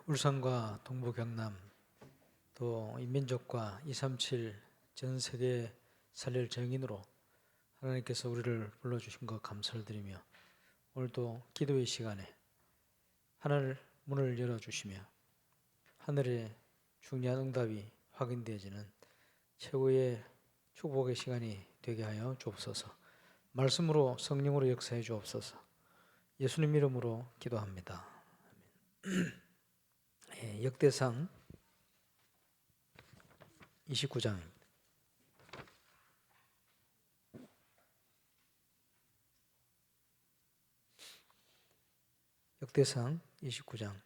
울산과 동부 경남 또 인민족과 237 전 세계 살릴 정인으로 하나님께서 우리를 불러주신 것 감사를 드리며 오늘도 기도의 시간에 하늘 문을 열어주시며 하늘의 중요한 응답이 확인되어지는 최고의 축복의 시간이 되게 하여 주옵소서. 말씀으로 성령으로 역사해 주옵소서. 예수님 이름으로 기도합니다. 역대상 29장입니다. 역대상 29장.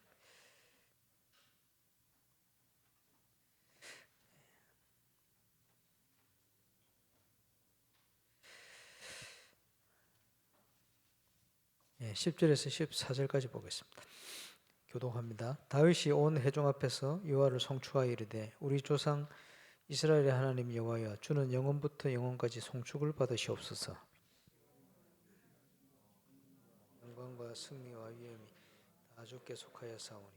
예, 10절에서 14절까지 보겠습니다. 교독합니다. 다윗이 온 회중 앞에서 여호와를 송축하여 이르되 우리 조상 이스라엘의 하나님 여호와여, 주는 영원부터 영원까지 송축을 받으시옵소서. 영광과 승리와 위엄이 다 주께 속하여 사오니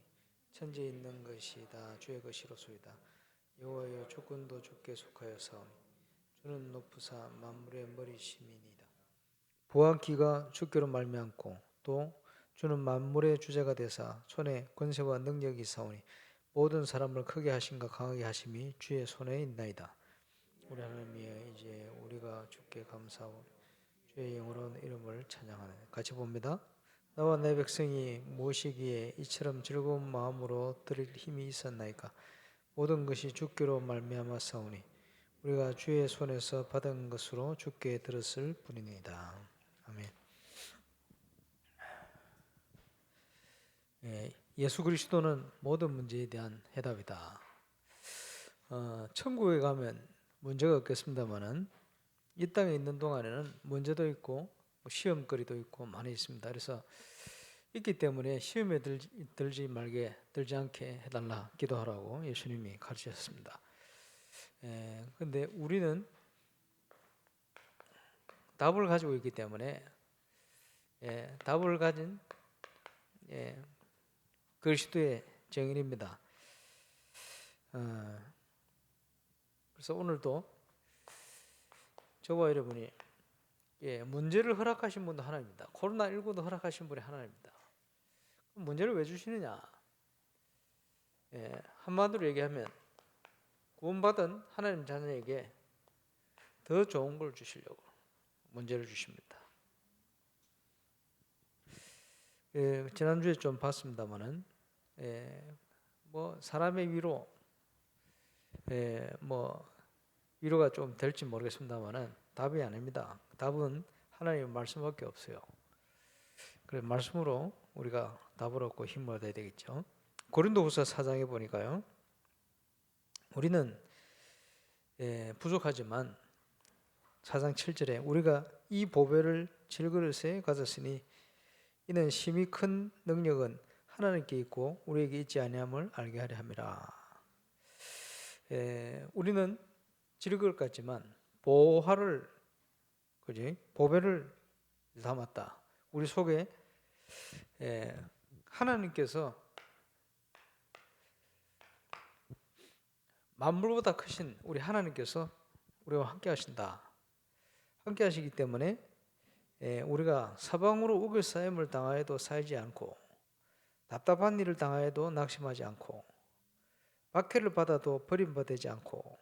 천지에 있는 것이 다 주의 것이로소이다. 여호와여, 주권도 주께 속하여 사오니 주는 높으사 만물의 머리심이니이다. 부와 기가 주께로 말미암고 또 주는 만물의 주제가 되사 손에 권세와 능력이 있사오니 모든 사람을 크게 하심과 강하게 하심이 주의 손에 있나이다. 우리 하나님이여, 이제 우리가 주께 감사하고 주의 영원한 이름을 찬양하네. 같이 봅니다. 나와 내 백성이 무엇이기에 이처럼 즐거운 마음으로 드릴 힘이 있었나이까. 모든 것이 주께로 말미암아 싸우니 우리가 주의 손에서 받은 것으로 주께 들었을 뿐이니이다. 아멘. 예수 그리스도는 모든 문제에 대한 해답이다. 천국에 가면 문제가 없겠습니다만은 이 땅에 있는 동안에는 문제도 있고 시험거리도 있고 많이 있습니다. 그래서 있기 때문에 시험에 들지 않게 해달라 기도하라고 예수님이 가르치셨습니다. 근데 우리는 답을 가지고 있기 때문에 답을 가진 그리스도의 증인입니다. 그래서 오늘도 저와 여러분이 문제를 허락하신 분도 하나님입니다. 코로나19도 허락하신 분이 하나님입니다. 문제를 왜 주시느냐? 한마디로 얘기하면 구원받은 하나님 자녀에게 더 좋은 걸 주시려고 문제를 주십니다. 지난주에 좀 봤습니다만은 뭐 사람의 위로 뭐 위로가 좀 될지 모르겠습니다만은 답이 아닙니다. 답은 하나님의 말씀밖에 없어요. 그래, 말씀으로 우리가 답을 얻고 힘을 얻어야 되겠죠. 고린도후서 4장에 보니까요, 우리는 부족하지만 4장 7절에 우리가 이 보배를 질그릇에 가졌으니 이는 심히 큰 능력은 하나님께 있고 우리에게 있지 아니함을 알게 하려 함이라. 우리는 질그릇 같지만 보배를 담았다. 우리 속에 하나님께서 만물보다 크신 우리 하나님께서 우리와 함께 하신다. 함께 하시기 때문에 우리가 사방으로 우겨싸임을 당하여도 쌓이지 않고 답답한 일을 당하여도 낙심하지 않고 박해를 받아도 버림받지 않고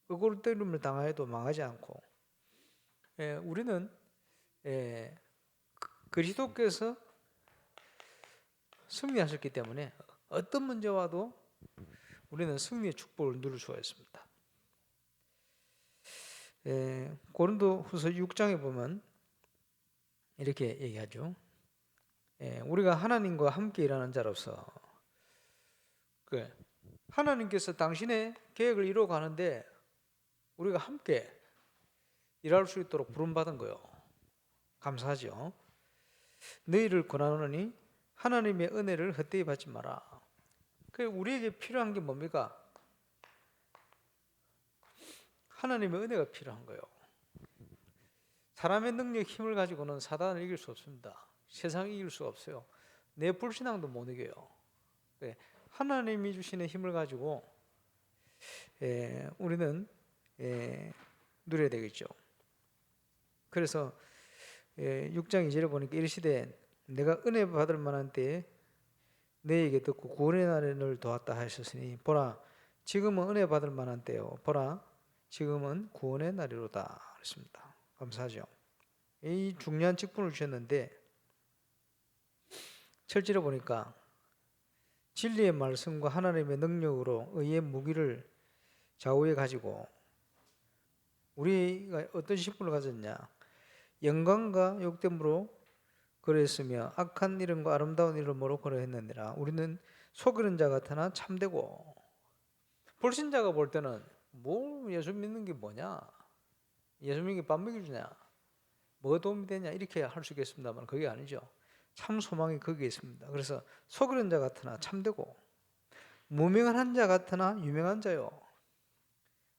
억울뜨림을 당하여도 망하지 않고 우리는 그리스도께서 승리하셨기 때문에 어떤 문제 와도 우리는 승리의 축복을 누릴 수가 있습니다. 고린도후서 6장에 보면 이렇게 얘기하죠. 우리가 하나님과 함께 일하는 자로서 하나님께서 당신의 계획을 이루어가는데 우리가 함께 일할 수 있도록 부름받은 거요. 감사하죠. 너희를 권하노니 하나님의 은혜를 헛되이 받지 마라. 우리에게 필요한 게 뭡니까? 하나님의 은혜가 필요한 거예요. 사람의 능력, 힘을 가지고는 사단을 이길 수 없습니다. 세상을 이길 수 없어요. 내 불신앙도 못 이겨요. 하나님이 주시는 힘을 가지고 우리는 누려야 되겠죠. 그래서 6장 2절에 보니까 이르시되 내가 은혜 받을 만한 때에 너에게 듣고 구원의 날을 도왔다 하셨으니 보라 지금은 은혜 받을 만한 때요 보라 지금은 구원의 날이로다 그랬습니다. 감사하죠. 이 중요한 직분을 주셨는데 7절에 보니까 진리의 말씀과 하나님의 능력으로 의의 무기를 좌우에 가지고 우리가 어떤 직분을 가졌냐, 영광과 욕됨으로 그랬으며 악한 이름과 아름다운 이름으로 그러했느니라. 우리는 속이는 자 같으나 참되고, 불신자가 볼 때는 뭐 예수 믿는 게 뭐냐, 예수 믿는 게 밥 먹여주냐, 뭐가 도움이 되냐 이렇게 할 수 있겠습니다만 그게 아니죠. 참 소망이 거기에 있습니다. 그래서 속이는 자 같으나 참되고 무명한 자 같으나 유명한 자요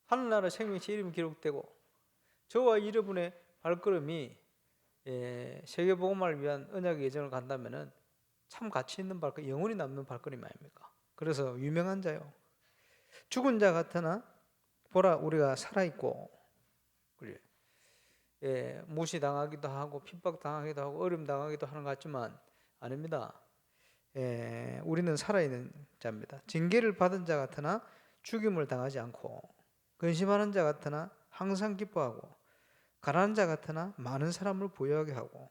하늘나라 생명체 이름이 기록되고 저와 여러분의 발걸음이 세계복음화를 위한 언약의 여정을 간다면은 참 가치 있는 발걸음, 영원히 남는 발걸음 아닙니까? 그래서 유명한 자요 죽은 자 같으나 보라 우리가 살아있고 그래. 무시당하기도 하고 핍박당하기도 하고 어려움당하기도 하는 것 같지만 아닙니다. 우리는 살아있는 자입니다. 징계를 받은 자 같으나 죽임을 당하지 않고 근심하는 자 같으나 항상 기뻐하고 가난한 자 같으나 많은 사람을 부유하게 하고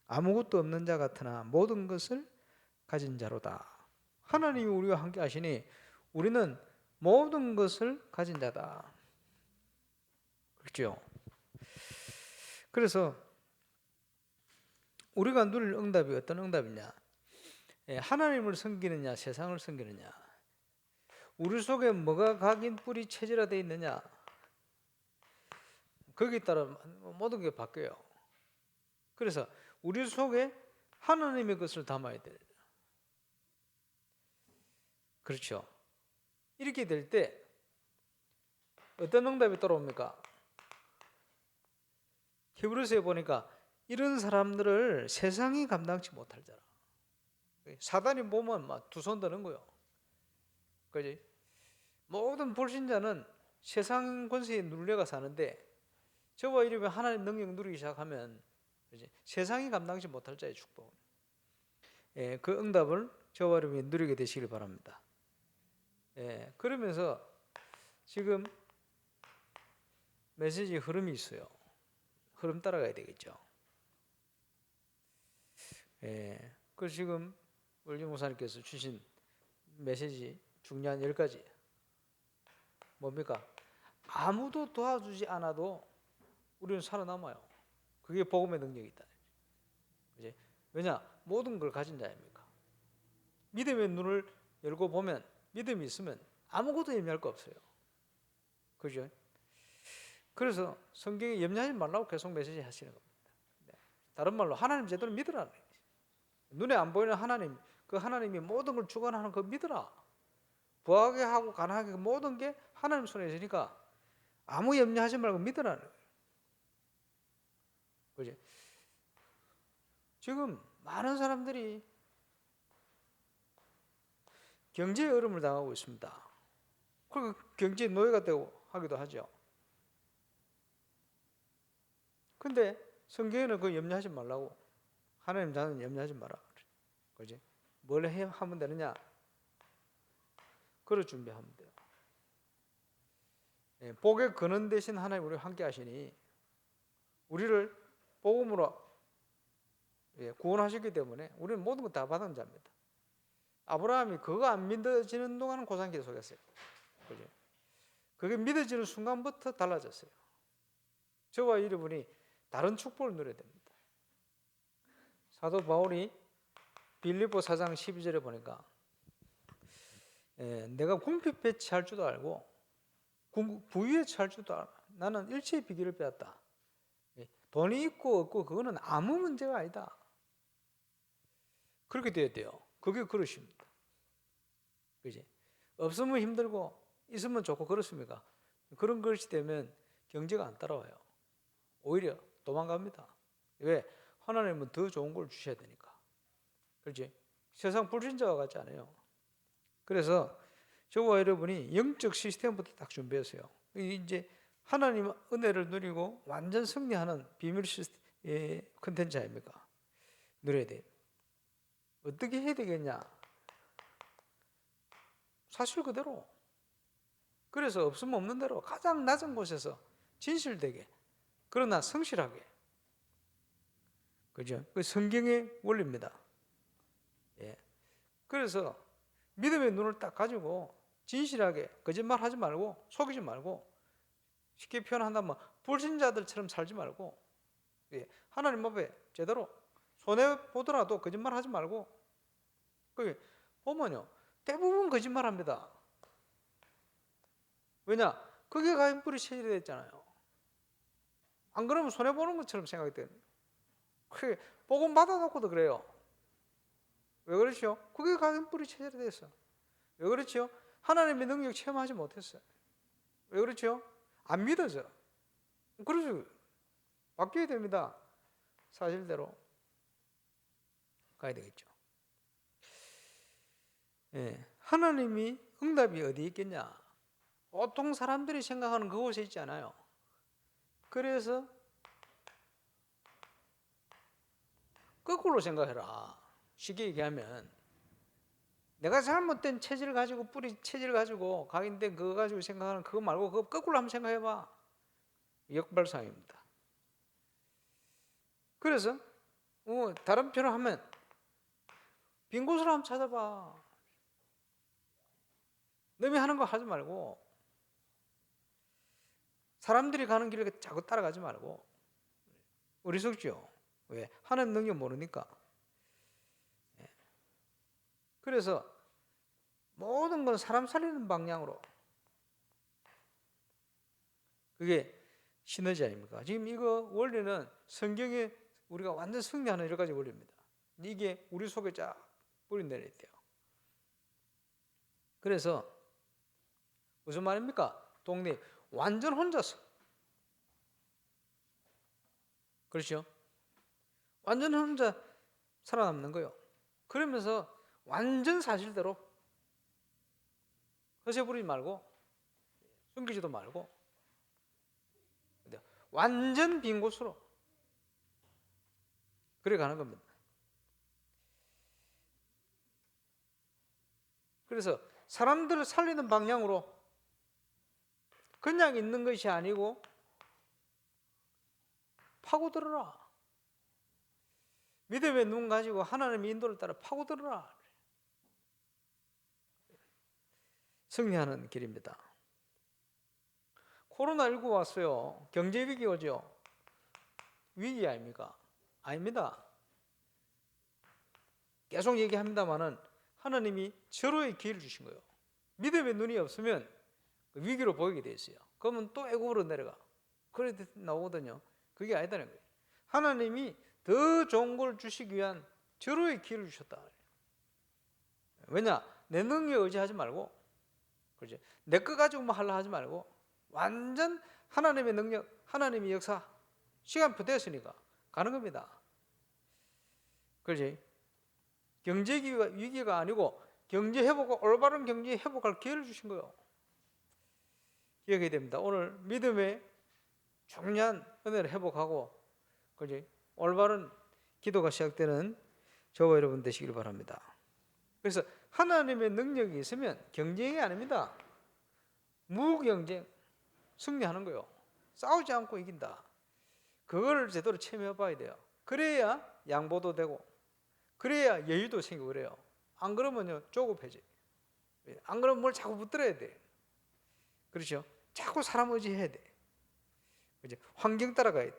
아무것도 없는 자 같으나 모든 것을 가진 자로다. 하나님이 우리와 함께 하시니 우리는 모든 것을 가진 자다. 그렇죠? 그래서 우리가 누릴 응답이 어떤 응답이냐? 하나님을 섬기느냐 세상을 섬기느냐, 우리 속에 뭐가 각인 뿌리 체질화되어 있느냐, 거기에 따라 모든 게 바뀌어요. 그래서 우리 속에 하나님의 것을 담아야 돼요. 그렇죠? 이렇게 될 때 어떤 응답이 따라옵니까? 히브리서에 보니까 이런 사람들을 세상이 감당치 못할 자라. 사단이 보면 막 두 손 드는 거요. 그지? 모든 불신자는 세상 권세에 눌려가 사는데 저와 이름에 하나님 능력 누리기 시작하면 그지? 세상이 감당치 못할 자의 축복. 그 응답을 저와 이름에 누리게 되시길 바랍니다. 그러면서 지금 메시지 흐름이 있어요. 흐름 따라가야 되겠죠. 그래서 지금 월주 목사님께서 주신 메시지 중요한 10가지 뭡니까? 아무도 도와주지 않아도 우리는 살아남아요. 그게 복음의 능력이다. 그치? 왜냐? 모든 걸 가진 자입니까? 믿음의 눈을 열고 보면 믿음이 있으면 아무것도 염려할 거 없어요. 그죠? 그래서 성경에 염려하지 말라고 계속 메시지 하시는 겁니다. 다른 말로 하나님 제대로 믿으라는 거예요. 눈에 안 보이는 하나님, 그 하나님이 모든 걸 주관하는 거 믿으라. 부하게 하고 가난하게 모든 게 하나님 손에 있으니까 아무 염려하지 말고 믿으라는 거예요. 그지? 지금 많은 사람들이 경제의 어려움을 당하고 있습니다. 그리고 경제의 노예가 되고 하기도 하죠. 근데 성경에는 그 염려하지 말라고, 하나님 나는 염려하지 마라. 그지? 뭘 하면 되느냐? 그럴 준비하면 돼요. 복의 근원 대신 하나님 우리와 함께 하시니 우리를 복음으로 구원하셨기 때문에 우리는 모든 것 다 받은 자입니다. 아브라함이 그거 안 믿어지는 동안은 고상 계속했어요. 그죠? 그게 믿어지는 순간부터 달라졌어요. 저와 여러분이 다른 축복을 누려야 됩니다. 사도 바울이 빌립보 4장 12절에 보니까 내가 궁핍 배치할 줄도 알고 부유에 처할 줄도 알아. 나는 일체의 비결을 빼앗다. 돈이 있고 없고 그거는 아무 문제가 아니다. 그렇게 돼야 돼요. 그게 그릇입니다. 그지? 없으면 힘들고 있으면 좋고 그렇습니까? 그런 것이 되면 경제가 안 따라와요. 오히려 도망갑니다. 왜? 하나님은 더 좋은 걸 주셔야 되니까. 그렇지? 세상 불신자와 같지 않아요. 그래서 저와 여러분이 영적 시스템부터 딱 준비했어요. 이제 하나님 은혜를 누리고 완전 승리하는 비밀 시스템 컨텐츠 아닙니까? 누려야 돼요. 어떻게 해야 되겠냐? 사실 그대로. 그래서 없으면 없는 대로 가장 낮은 곳에서 진실되게, 그러나 성실하게. 그죠? 그 성경의 원리입니다. 예. 그래서 믿음의 눈을 딱 가지고 진실하게 거짓말 하지 말고 속이지 말고, 쉽게 표현한다면 불신자들처럼 살지 말고, 예. 하나님 앞에 제대로 손해 보더라도 거짓말 하지 말고. 그 보면요, 대부분 거짓말합니다. 왜냐? 그게 가인 뿌리 체질이 됐잖아요. 안 그러면 손해 보는 것처럼 생각이 돼요. 그 복음 받아놓고도 그래요. 왜 그렇죠? 그게 가인 뿌리 체질이 됐어. 왜 그렇죠? 하나님의 능력 체험하지 못했어요. 왜 그렇죠? 안 믿어져. 그래서 바뀌어야 됩니다. 사실대로 가야 되겠죠. 예. 하나님이 응답이 어디 있겠냐? 보통 사람들이 생각하는 그곳에 있지 않아요. 그래서 거꾸로 생각해라. 쉽게 얘기하면 내가 잘못된 체질을 가지고 뿌리 체질을 가지고 각인된 그거 가지고 생각하는 그거 말고 그거 거꾸로 한번 생각해봐. 역발상입니다. 그래서 다른 표현을 하면 빈 곳을 한번 찾아봐. 남이 하는 거 하지 말고, 사람들이 가는 길을 자꾸 따라가지 말고. 어리석죠? 왜? 하나님 능력 모르니까. 그래서 모든 건 사람 살리는 방향으로. 그게 시너지 아닙니까? 지금 이거 원리는 성경에 우리가 완전 승리하는 여러 가지 원리입니다. 이게 우리 속에 쫙 뿌린내려 있대요. 그래서 무슨 말입니까? 독립. 완전 혼자서. 그렇죠? 완전 혼자 살아남는 거예요. 그러면서 완전 사실대로 허세 부리지 말고 숨기지도 말고 완전 빈 곳으로 그래 가는 겁니다. 그래서 사람들을 살리는 방향으로 그냥 있는 것이 아니고 파고들어라. 믿음의 눈 가지고 하나님의 인도를 따라 파고들어라. 승리하는 길입니다. 코로나19 왔어요. 경제위기 오죠. 위기 아닙니까? 아닙니다. 계속 얘기합니다마는 하나님이 절호의 기회를 주신 거예요. 믿음의 눈이 없으면 위기로 보이게 돼 있어요. 그러면 또 애굽으로 내려가. 그래 나오거든요. 그게 아니다는 거예요. 하나님이 더 좋은 걸 주시기 위한 절호의 기회를 주셨다. 왜냐? 내 능력에 의지하지 말고, 그렇지? 내 거 가지고만 하려 하지 말고, 완전 하나님의 능력, 하나님의 역사, 시간표 됐으니까 가는 겁니다. 그렇지? 경제 위기가 아니고 경제 회복, 올바른 경제 회복할 기회를 주신 거예요. 기억해야 됩니다. 오늘 믿음의 중요한 은혜를 회복하고, 그렇지? 올바른 기도가 시작되는 저와 여러분 되시길 바랍니다. 그래서 하나님의 능력이 있으면 경쟁이 아닙니다. 무경쟁, 승리하는 거예요. 싸우지 않고 이긴다. 그걸 제대로 체험해 봐야 돼요. 그래야 양보도 되고, 그래야 여유도 생기고 그래요. 안 그러면요, 조급해져요. 안 그러면 뭘 자꾸 붙들어야 돼. 그렇죠? 자꾸 사람 의지해야 돼. 그렇죠? 환경 따라가야 돼.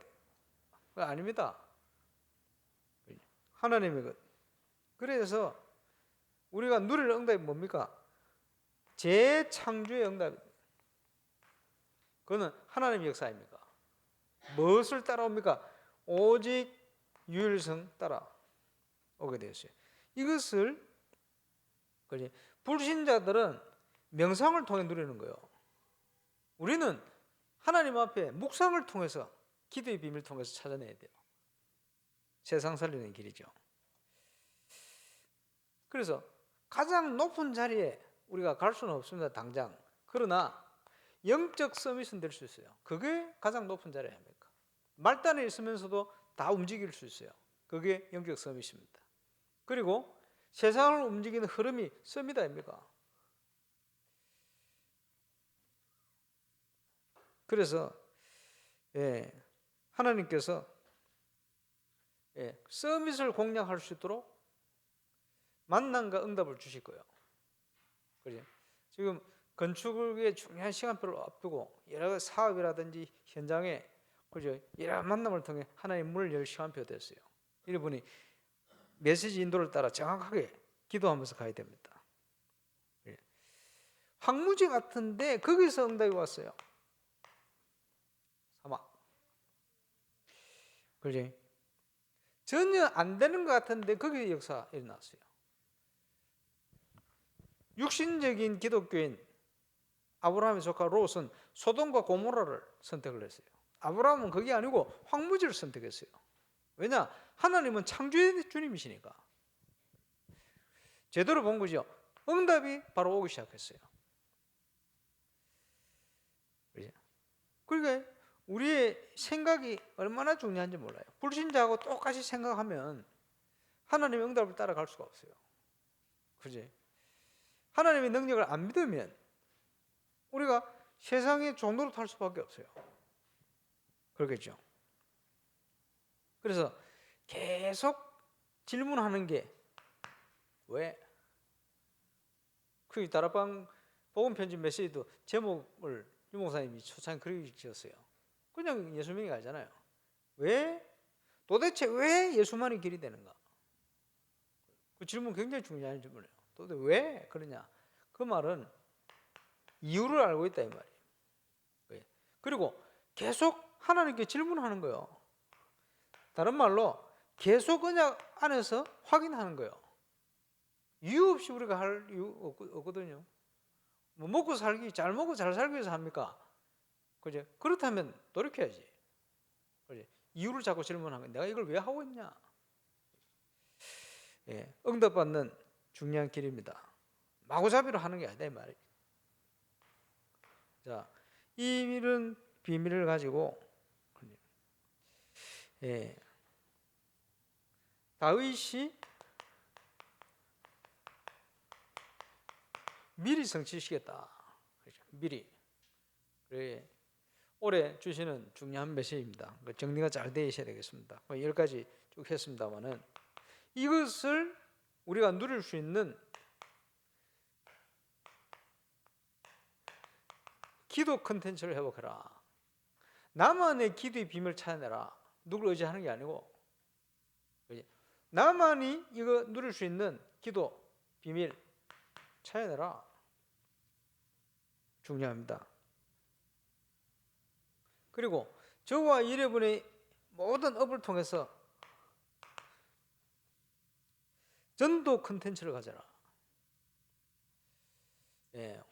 그거 아닙니다. 하나님의 것. 그래서 우리가 누릴 응답이 뭡니까? 재창조의 응답입니다. 그거는 하나님의 역사입니까? 무엇을 따라옵니까? 오직 유일성 따라오게 되었어요. 이것을 불신자들은 명상을 통해 누리는 거예요. 우리는 하나님 앞에 묵상을 통해서, 기도의 비밀을 통해서 찾아내야 돼요. 세상 살리는 길이죠. 그래서 가장 높은 자리에 우리가 갈 수는 없습니다, 당장. 그러나 영적 서밋은 될 수 있어요. 그게 가장 높은 자리 아닙니까? 말단에 있으면서도 다 움직일 수 있어요. 그게 영적 서밋입니다. 그리고 세상을 움직이는 흐름이 서밋 아닙니까? 그래서 하나님께서 서밋을 공략할 수 있도록 만남과 응답을 주실 거예요. 그죠? 지금 건축의 중요한 시간표를 앞두고 여러 가지 사업이라든지 현장에 그죠? 여러 만남을 통해 하나님 문을 열 시간표가 됐어요. 이분이 메시지 인도를 따라 정확하게 기도하면서 가야 됩니다. 황무지 같은데 거기서 응답이 왔어요. 사막. 그지? 전혀 안 되는 것 같은데 거기 역사 일어났어요. 육신적인 기독교인 아브라함의 조카 롯은 소돔과 고모라를 선택을 했어요. 아브라함은 그게 아니고 황무지를 선택했어요. 왜냐? 하나님은 창조의 주님이시니까. 제대로 본 거죠. 응답이 바로 오기 시작했어요. 그러니까 우리의 생각이 얼마나 중요한지 몰라요. 불신자하고 똑같이 생각하면 하나님의 응답을 따라갈 수가 없어요. 그지? 하나님의 능력을 안 믿으면 우리가 세상의 종로로 탈 수밖에 없어요. 그렇겠죠? 그래서 계속 질문하는 게 왜? 그 다락방 복음 편집 메시지도 제목을 유 목사님이 초창 그렇게 지었어요. 그냥 예수 믿는 게 아니잖아요. 왜? 도대체 왜 예수만이 길이 되는가? 그 질문 굉장히 중요한 질문이에요. 도대체 왜 그러냐? 그 말은 이유를 알고 있다 이 말이에요. 그리고 계속 하나님께 질문하는 거예요. 다른 말로 계속 언약 안에서 확인하는 거예요. 이유 없이 우리가 할 이유 없거든요. 뭐 먹고 살기, 잘 먹고 잘 살기 위해서 합니까? 그죠? 그렇다면 노력해야지. 그죠? 이유를 자꾸 질문하면 내가 이걸 왜 하고 있냐? 응답받는 중요한 길입니다. 마구잡이로 하는 게 아니다 이 말이에요. 자, 이런 비밀을 가지고 다윗이 미리 성취시켰다. 미리. 그래. 올해 주시는 중요한 메시지입니다. 정리가 잘 되어 있어야 되겠습니다. 10가지 쭉 했습니다만은 이것을 우리가 누릴 수 있는 기도 컨텐츠를 회복해라. 나만의 기도의 비밀을 찾아내라. 누굴 의지하는 게 아니고 나만이 이거 누릴 수 있는 기도 비밀 찾아내라. 중요합니다. 그리고 저와 여러분의 모든 업을 통해서 전도 컨텐츠를 가져라.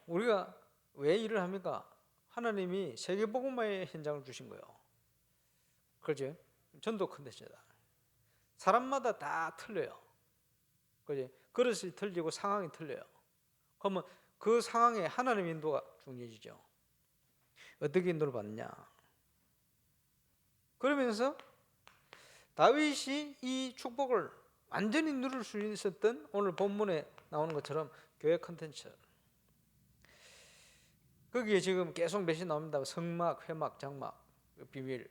우리가 왜 일을 합니까? 하나님이 세계복음화의 현장을 주신 거예요. 그렇지? 전도 컨텐츠다. 사람마다 다 틀려요. 그렇지? 그릇이 틀리고 상황이 틀려요. 그러면 그 상황에 하나님 인도가 중요해지죠. 어떻게 인도를 받느냐? 그러면서 다윗이 이 축복을 완전히 누릴 수 있었던 오늘 본문에 나오는 것처럼 교회 컨텐츠. 거기에 지금 계속 메시지 나옵니다. 성막, 회막, 장막, 비밀.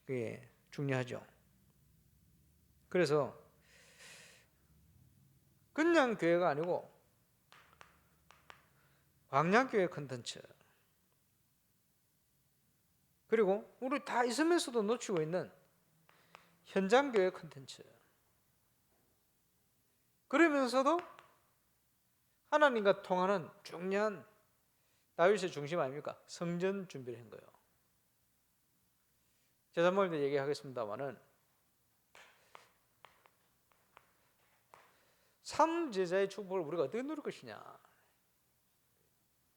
그게 중요하죠. 그래서 그냥 교회가 아니고 광야교회 컨텐츠. 그리고 우리 다 있으면서도 놓치고 있는 현장교회 컨텐츠. 그러면서도 하나님과 통하는 중요한 다윗의 중심 아닙니까? 성전 준비를 한 거예요. 제사모임도 얘기하겠습니다만은 3제자의 축복을 우리가 어떻게 누릴 것이냐.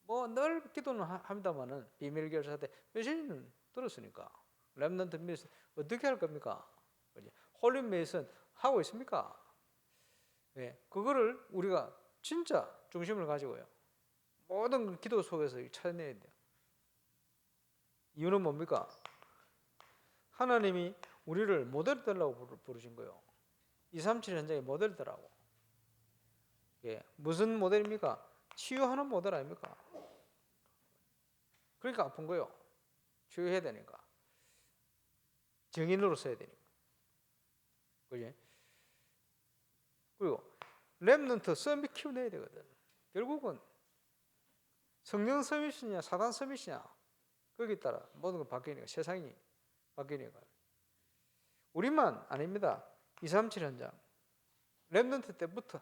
뭐 늘 기도는 합니다만은 비밀 결사 때 메시지는 들었으니까 렘넌트 메시지 어떻게 할 겁니까? 홀린 메시지는 하고 있습니까? 그거를 우리가 진짜 중심을 가지고요. 모든 기도 속에서 찾아내야 돼요. 이유는 뭡니까? 하나님이 우리를 모델 되라고 부르신 거예요. 237 현장의 모델더라고. 예, 무슨 모델입니까? 치유하는 모델 아닙니까? 그러니까 아픈 거예요. 치유해야 되니까. 정인으로 써야 되니까. 그지? 그리고 렘넌트 서밋 키워내야 되거든. 결국은 성령 서밋이냐 사단 서밋이냐 거기에 따라 모든 건 바뀌니까, 세상이 바뀌니까. 우리만 아닙니다. 237 현장 렘넌트 때부터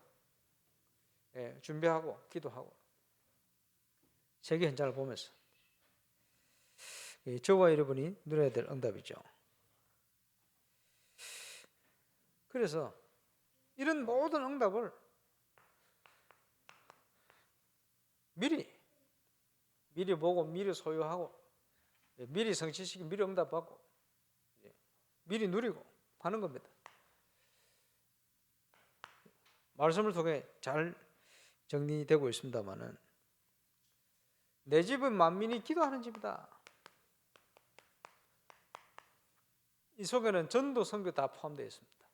준비하고 기도하고 세계 현장을 보면서 저와 여러분이 누려야 될 응답이죠. 그래서 이런 모든 응답을 미리 보고 미리 소유하고 미리 성취시키고 미리 응답받고 미리 누리고 하는 겁니다. 말씀을 통해 잘 정리되고 있습니다만은 내 집은 만민이 기도하는 집이다. 이 속에는 전도 선교 다 포함되어 있습니다.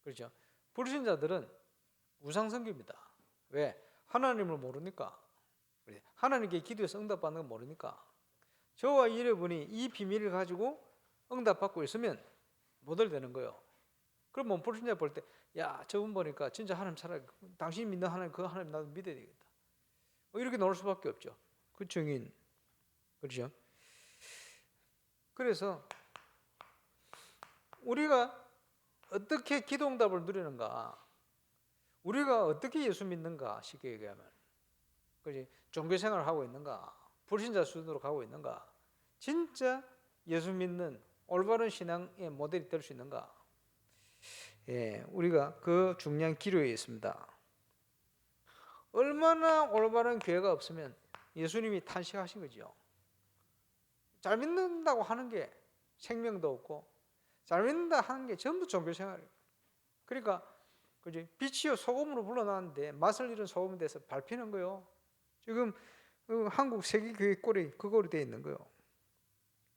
그렇죠? 불신자들은 우상 선교입니다. 왜? 하나님을 모르니까. 하나님께 기도해서 응답받는 걸 모르니까. 저와 여러분이 이 비밀을 가지고 응답받고 있으면 모델 되는 거예요. 그럼 불신자 볼 때, 야, 저분 보니까 진짜 하나님 살아. 당신이 믿는 하나님, 그 하나님 나도 믿어야 되겠다. 이렇게 나올 수밖에 없죠. 그 증인. 그렇죠? 그래서 우리가 어떻게 기도 응답을 누리는가? 우리가 어떻게 예수 믿는가? 쉽게 얘기하면. 그렇지? 종교 생활을 하고 있는가? 불신자 수준으로 가고 있는가? 진짜 예수 믿는 올바른 신앙의 모델이 될 수 있는가? 우리가 그 중요한 기로에 있습니다. 얼마나 올바른 교회가 없으면 예수님이 탄식하신 거죠. 잘 믿는다고 하는 게 생명도 없고 잘 믿는다 하는 게 전부 종교 생활이에요. 그러니까 그지? 빛이요 소금으로 불러놨는데 맛을 잃은 소금에 대해서 밟히는 거요. 지금 한국 세계교회 꼴이 그 꼴이 되어 있는 거요.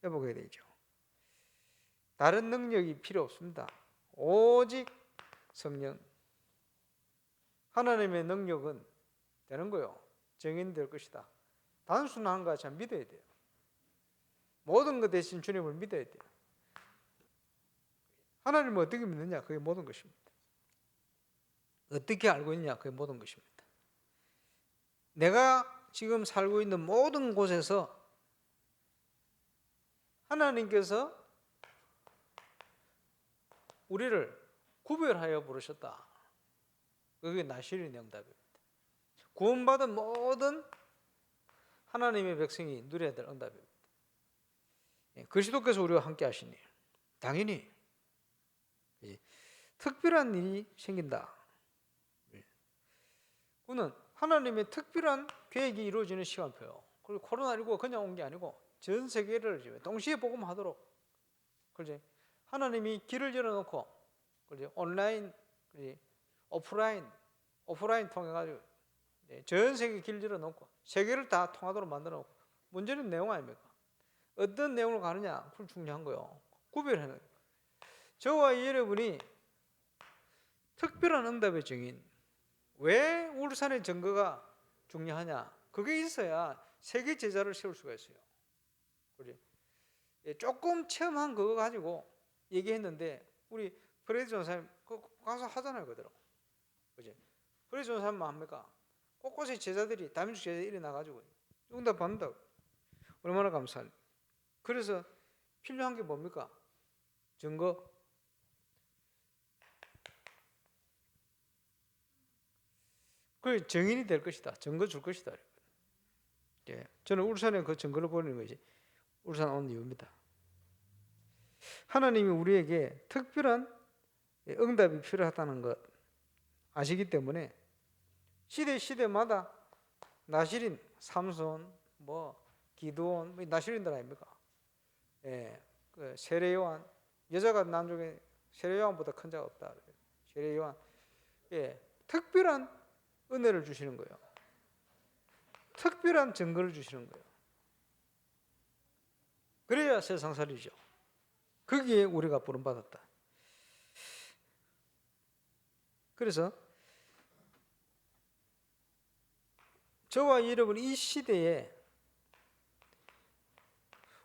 회복해야 되죠. 다른 능력이 필요 없습니다. 오직 성령. 하나님의 능력은 되는 거요. 정인될 것이다. 단순한 거 참 믿어야 돼요. 모든 것 대신 주님을 믿어야 돼요. 하나님을 어떻게 믿느냐? 그게 모든 것입니다. 어떻게 알고 있느냐? 그게 모든 것입니다. 내가 지금 살고 있는 모든 곳에서 하나님께서 우리를 구별하여 부르셨다. 그게 나시린 응답입니다. 구원받은 모든 하나님의 백성이 누려야 될 응답입니다. 그리스도께서 우리와 함께 하시니 당연히 특별한 일이 생긴다. 그는 하나님의 특별한 계획이 이루어지는 시간표요. 그리고 코로나19가 그냥 온 게 아니고 전 세계를 동시에 복음하도록 그렇지? 하나님이 길을 열어놓고 그렇지? 온라인, 그렇지? 오프라인 통해 가지고 전 세계 길 열어놓고 세계를 다 통하도록 만들어놓고 문제는 내용 아닙니까? 어떤 내용을 가느냐 그건 중요한 거예요. 구별하는 거예요. 저와 여러분이 특별한 응답의 증인. 왜 울산의 증거가 중요하냐? 그게 있어야 세계 제자를 세울 수가 있어요. 그렇지? 조금 체험한 그거 가지고 얘기했는데 우리 프레드 전사님 가서 하잖아요, 그대로. 그렇지? 프레드 전사님만 합니까? 곳곳에 제자들이 다민족 제자 일어나가지고 응답 받는다고. 얼마나 감사합니까? 그래서 필요한 게 뭡니까? 증거. 그 증인이 될 것이다. 증거 줄 것이다. 저는 울산에 그 증거를 보내는 것이 울산 온 이유입니다. 하나님이 우리에게 특별한 응답이 필요하다는 것 아시기 때문에 시대마다 나시린, 삼손, 기드온, 나시린들 아닙니까? 그 세례 요한, 여자가 남중에 세례 요한보다 큰 자가 없다. 세례 요한, 특별한 은혜를 주시는 거예요. 특별한 증거를 주시는 거예요. 그래야 세상살이죠. 거기에 우리가 부름받았다. 그래서 저와 여러분 이 시대에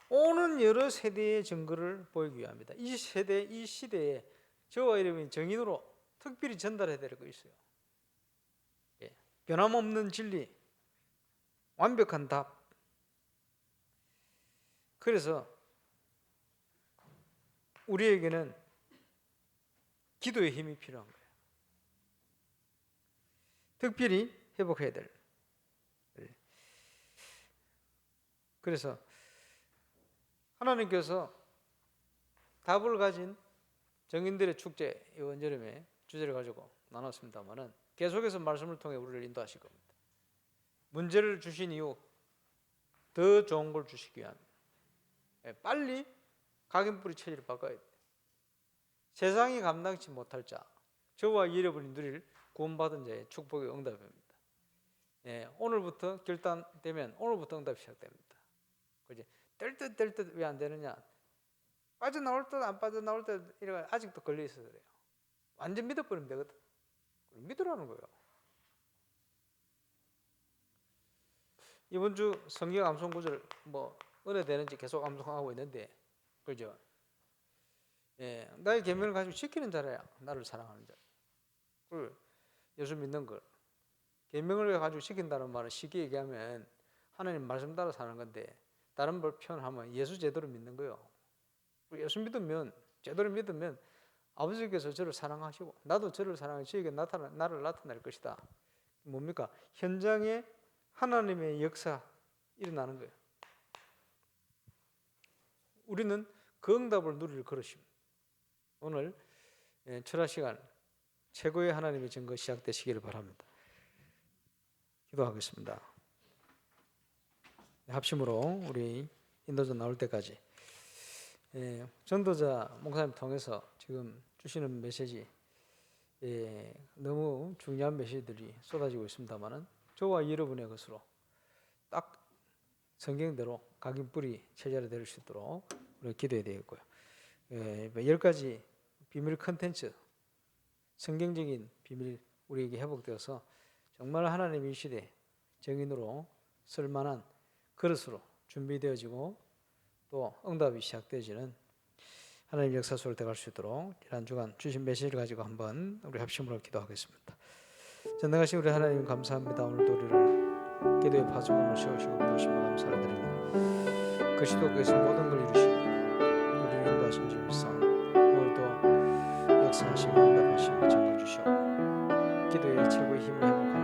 오는 여러 세대의 증거를 보이기 위함이다. 이 시대에 저와 여러분이 정인으로 특별히 전달해야 될 거 있어요. 예. 변함없는 진리, 완벽한 답. 그래서 우리에게는 기도의 힘이 필요한 거예요. 특별히 회복해야 될. 그래서 하나님께서 답을 가진 정인들의 축제 이번 여름에 주제를 가지고 나눴습니다만은 계속해서 말씀을 통해 우리를 인도하실 겁니다. 문제를 주신 이유 더 좋은 걸 주시기 위한 빨리 각인뿌리 체질을 바꿔야 돼. 세상이 감당치 못할 자, 저와 여러분이 누릴 구원받은 자의 축복의 응답입니다. 오늘부터 결단되면 오늘부터 응답이 시작됩니다. 그지? 뗄 듯 왜 안 되느냐? 빠져나올 듯 안 빠져나올 듯 이래 아직도 걸려 있어서 그래요. 완전 믿어버리면 되거든. 믿으라는 거예요. 이번 주 성경 암송 구절 은혜 되는지 계속 암송하고 있는데, 그죠? 나의 계명을 가지고 지키는 자라야 나를 사랑하는 자. 그 예수 믿는 걸 계명을 가지고 지킨다는 말은 쉽게 얘기하면 하나님 말씀 따라 사는 건데, 다른 걸 표현하면 예수 제대로 믿는 거예요. 예수 믿으면 제대로 믿으면 아버지께서 저를 사랑하시고 나도 저를 사랑해 저에게 나를 나타낼 것이다. 뭡니까? 현장에 하나님의 역사 일어나는 거예요. 우리는 그 응답을 누릴 그릇입니다. 오늘 철학 시간 최고의 하나님의 증거 시작되시기를 바랍니다. 기도하겠습니다. 합심으로 우리 인도자 나올 때까지 전도자 목사님 통해서 지금 주시는 메시지 너무 중요한 메시지들이 쏟아지고 있습니다만은 저와 여러분의 것으로 딱 성경대로 각인뿌리 체제로 될 수 있도록 우리가 기도해야 되겠고요. 10가지 비밀 컨텐츠, 성경적인 비밀 우리에게 회복되어서 정말 하나님 이 시대 정인으로 쓸만한 그릇으로 준비되어지고 또 응답이 시작되어지는 하나님 역사 속으로 들어갈 수 있도록 지난 주간 주신 메시지를 가지고 한번 우리 합심으로 기도하겠습니다. 전능하신 우리 하나님 감사합니다. 오늘도 우리를 기도의 파수꾼으로 세우시고 부르시며 감사를 드립니다. 그리스도께서 모든 걸 이루시고 우리를 인도하신 줄 믿사 오늘도 역사하시고 응답하시고 증거 주시고 기도의 최고의 힘을 회복하는